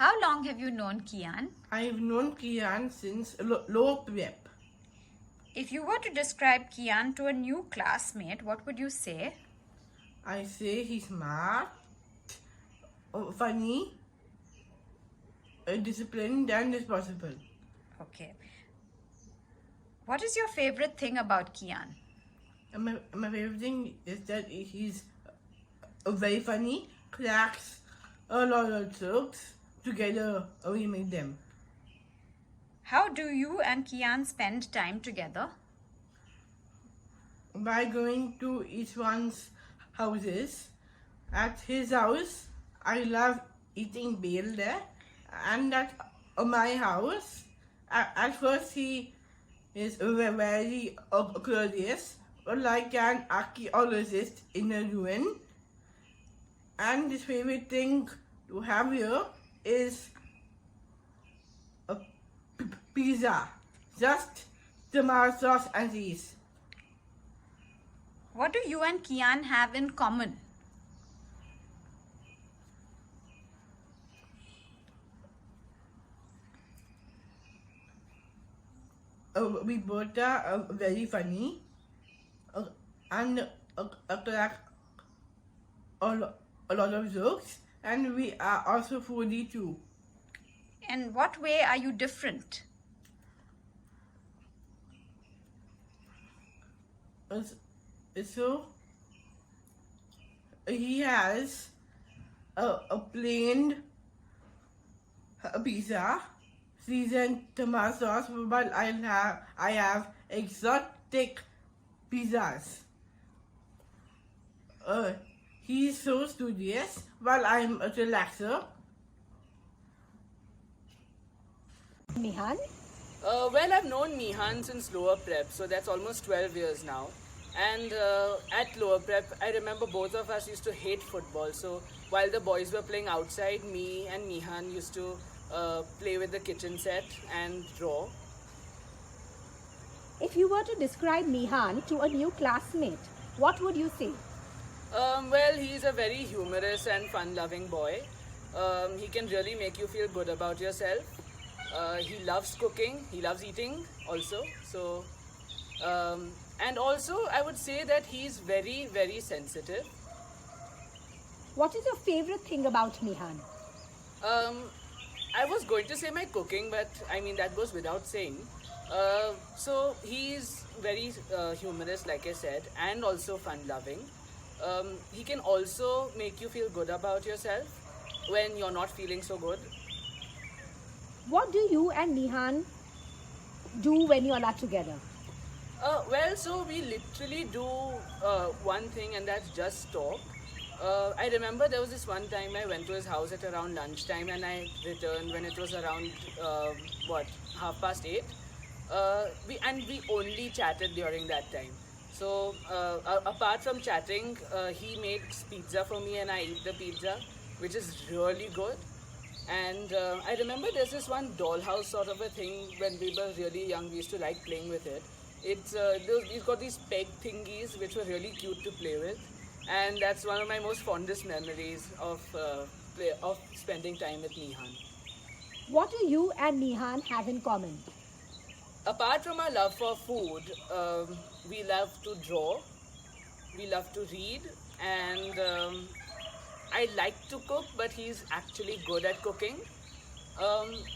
How long have you known Kian? I've known Kian since lower prep. If you were to describe Kian to a new classmate, what would you say? I say he's smart, funny, disciplined, and responsible. Okay. What is your favorite thing about Kian? And my favorite thing is that he's very funny, cracks a lot of jokes. Together, we make them. How do you and Kian spend time together? By going to each one's houses. At his house, I love eating bale there, and at my house, at first he is very curious, like an archaeologist in a ruin. And his favorite thing to have here is a pizza, just tomato sauce and cheese. What do you and Kian have in common? We both are very funny and crack a lot of jokes, and we are also foodie too. In what way are you different? So he has a plain pizza, seasoned tomato sauce, but I have exotic pizzas. He's so studious while I'm a relaxer. Mihan? Well, I've known Mihan since lower prep, so that's almost 12 years now. And at lower prep, I remember both of us used to hate football. So while the boys were playing outside, me and Mihan used to play with the kitchen set and draw. If you were to describe Mihan to a new classmate, what would you say? Well, he's a very humorous and fun-loving boy. He can really make you feel good about yourself. He loves cooking. He loves eating also. So, and also I would say that he's very, very sensitive. What is your favorite thing about Mihan? I was going to say my cooking, but I mean that goes without saying. So he's very humorous, like I said, and also fun-loving. He can also make you feel good about yourself when you're not feeling so good. What do you and Mihan do when you all are together? Well, so we literally do one thing, and that's just talk. I remember there was this one time I went to his house at around lunchtime, and I returned when it was around 8:30. We only chatted during that time. So apart from chatting, he makes pizza for me, and I eat the pizza, which is really good. And I remember there's this one dollhouse sort of a thing when we were really young. We used to like playing with it. It's got these peg thingies which were really cute to play with, and that's one of my most fondest memories of spending time with Mihan. What do you and Mihan have in common? Apart from our love for food, we love to draw, we love to read, and I like to cook, but he's actually good at cooking.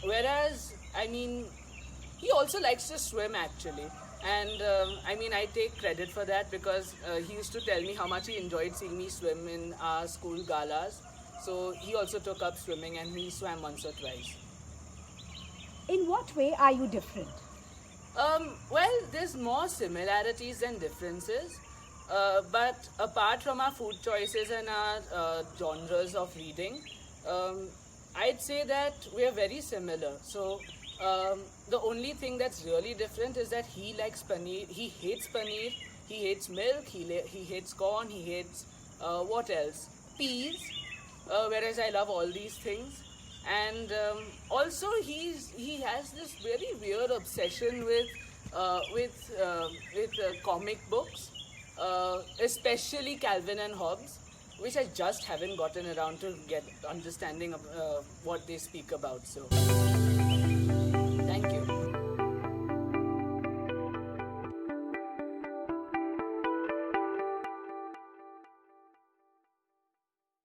Whereas, I mean, he also likes to swim actually. And I mean, I take credit for that because he used to tell me how much he enjoyed seeing me swim in our school galas. So he also took up swimming, and he swam once or twice. In what way are you different? Well, there's more similarities than differences. But apart from our food choices and our genres of reading, I'd say that we are very similar. So the only thing that's really different is that he likes paneer, he hates paneer, he hates milk, he hates corn, he hates what else? Peas. Whereas I love all these things. And also he has this very weird obsession with comic books, especially Calvin and Hobbes. which I just haven't gotten around to get understanding of what they speak about. So, thank you.